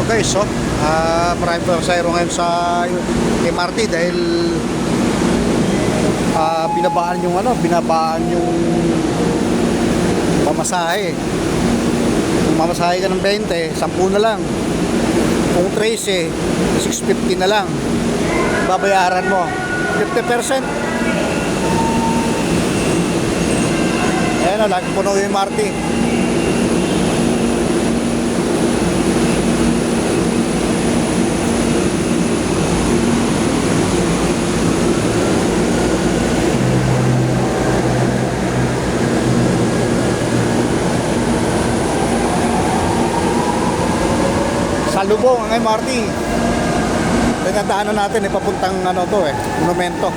guys, so maraming pasahero ngayon sa MRT dahil binabaan yung pamasahe. Kung mamasahe ka ng 20, 10 na lang. Kung 13, 650 na lang babayaran mo, 50%. Ayan na, lagi puno yung MRT. Salubong ang MRT. Pinadaanan natin papuntang monumento.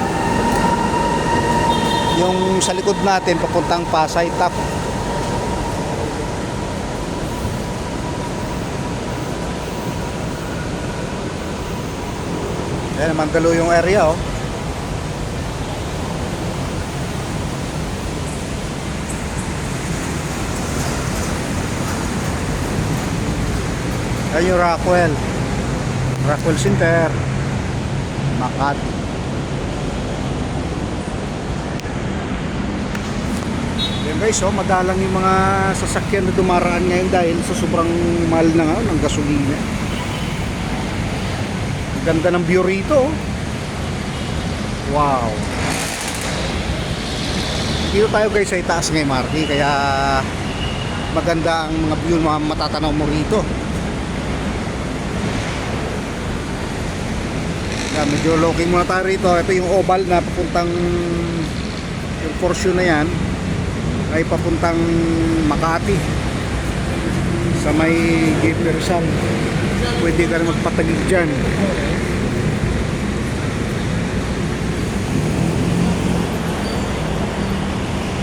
Yung sa likod natin papuntang Pasay Top. Ayan, Mandalo yung area, oh. Ayan yung Rockwell Center, Makati. Ayan guys, oh, madalang yung mga sasakyan na dumaraan ngayon dahil sa sobrang mahal na ng gasolina. Ang ganda ng view rito, oh. Wow. Dito tayo guys sa itaas ng MRT, kaya maganda ang mga view na matatanaw mo rito. Medyo looking muna tayo rito. Ito yung oval na papuntang, yung portion na yan ay papuntang Makati sa may Jefferson. Pwede ka rin magpatagig dyan.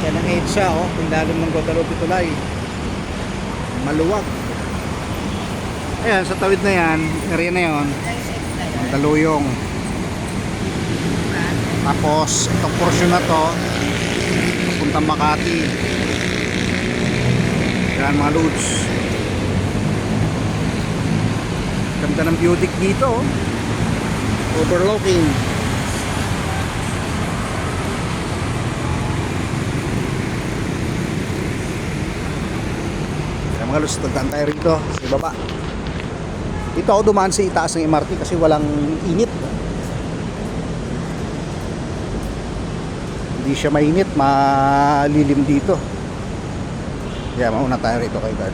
Yan ang EDSA, oh, yung lalim ng Guadalupe Tulay, maluwag. Ayan, sa tawid na yan, area na yon, Daluyong. Tapos itong portion na to papuntang Makati. Yan mga loads. Ganda ng beauty dito, oh. Overlooking. Yan mga loads, tagdaan tayo rito sa baba. Dito ako dumaan sa itaas ng MRT kasi walang init. Hindi siya mainit, malilim dito. Kaya mauna tayo rito kay God.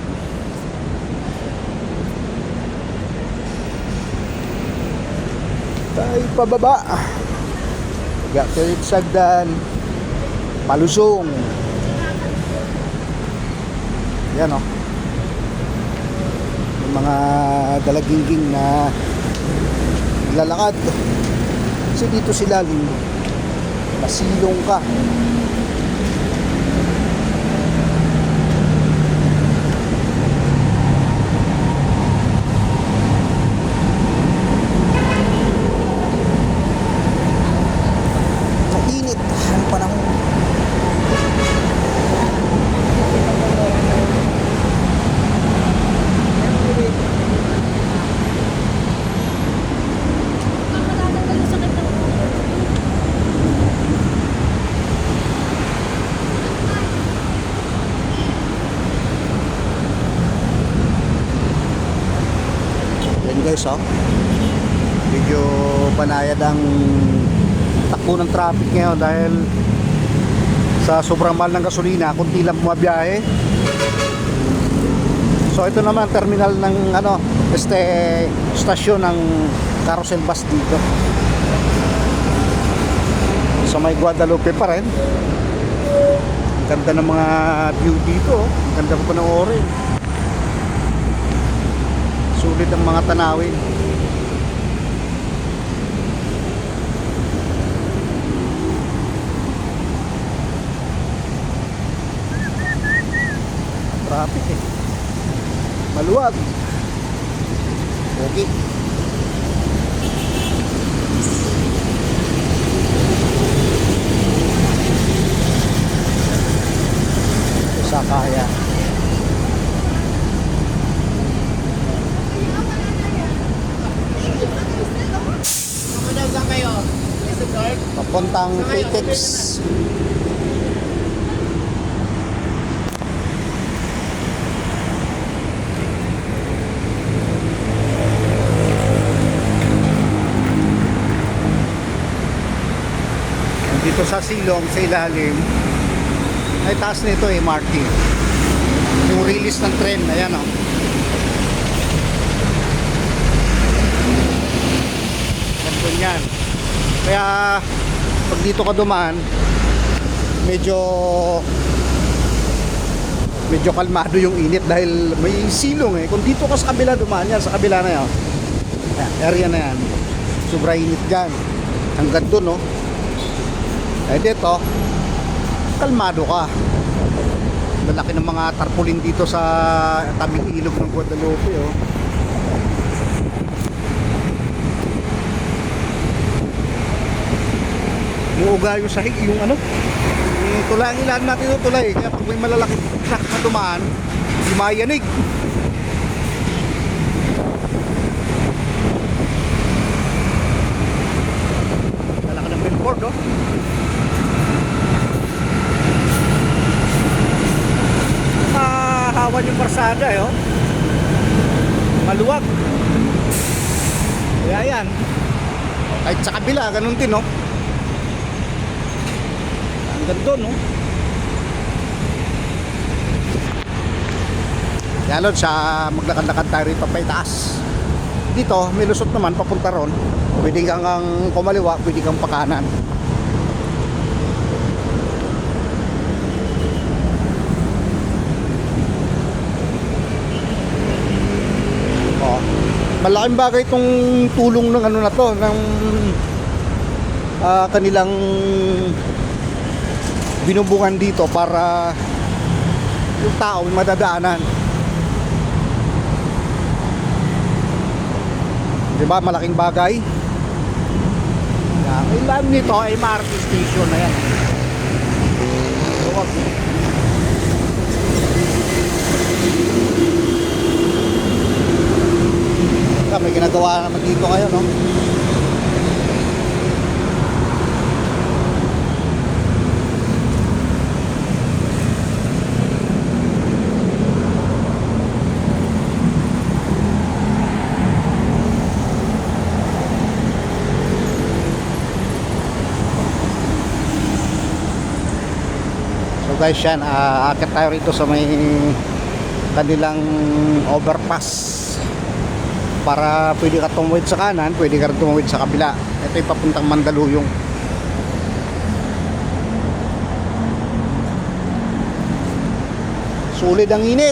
Tayo pababa. Gakilit Sagdan, Palusong. Yan, oh. Yung mga dalagingging na lalakad. Kasi dito sila masilong ka. Mainit ang panahon. Guys, oh, medyo banayad ang takbo ng traffic ngayon dahil sa sobrang mahal ng gasolina, kunti lang bumabiyahe. So ito naman terminal ng stasyon ng carousel bus dito sa may Guadalupe pa rin. Ang ganda ng mga view dito, oh. Ang ganda pa ng orange. Sulit ang mga tanawin. Traffic, eh. Maluwag. Okay. Sa kaya. papuntang Pitex. Dito sa silong, sa ilalim, ay taas nito MRT. Yung release ng tren, ayan o. Ganito yan. Kaya pag dito ka dumaan, medyo kalmado yung init dahil may silong eh. Kung dito ka sa kabila dumaan yan, sa kabila na yan, area na yan, sobra init dyan hanggang dun, no? Eh dito, kalmado ka. Malaki ng mga tarpaulin dito sa tabing ilog ng Guadalupe, oh. Muuga yung sahig, yung ano, yung tulay, ang ilan natin yung tulay. Kaya pag may malalaking truck na dumaan, di mayanig. Malaki ng billboard, oh. Mahawan yung parsada, eh, oh. Maluwag. Kaya yan. Kahit sa kabila, ganun din, oh. Hanggang doon, no? Yalod sa maglakad-lakad tayo rito pa itaas. Dito, may lusot naman papunta ron. Pwede kang kumaliwa, pwede kang pakanan. Oh, malaking bagay itong tulong ng ano na to, ng kanilang binubungan dito para yung tao may madadaanan. Diba, malaking bagay. Ang ilan nito ay MRT station na yan. May ginagawa naman dito ngayon, no? So guys, yan, akit tayo rito sa may kanilang overpass para pwede ka tumawid sa kanan, pwede ka rin tumawid sa kabila. Ito yung papuntang Mandaluyong. Sulit ang init.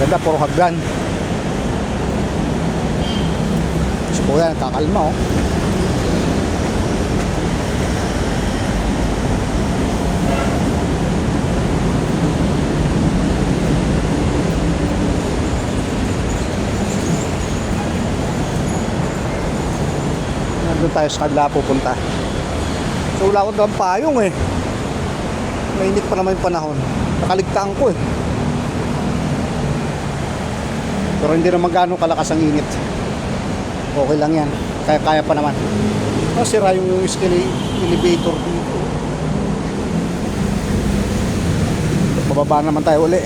Ganda, puro hagdan. So yan, kakalma, oh. Doon tayo sa kabila pupunta. So wala akong daang payong, eh. Mainit pa naman yung panahon. Nakaligtaan ko, eh. Pero hindi naman gano'ng kalakas ang init. Okay lang yan. Kaya pa naman. Oh, sira yung elevator dito. Bababa naman tayo uli.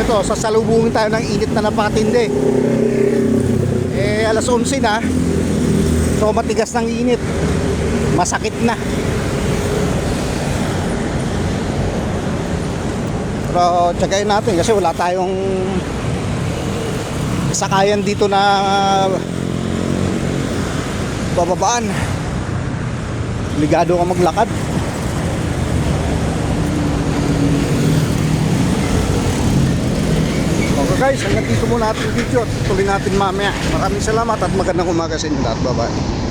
Ito, sasalubungin tayo ng init na napakatindi. Eh, alas 11 na. So, matigas ng init. Masakit na. Pero, tsagayin natin kasi wala tayong sakayan dito na bababaan. Ligado ka maglakad. Guys, hanggang dito muna ating video at tuloy natin mamaya. Maraming salamat at magandang umaga sa inyo lahat. Bye-bye.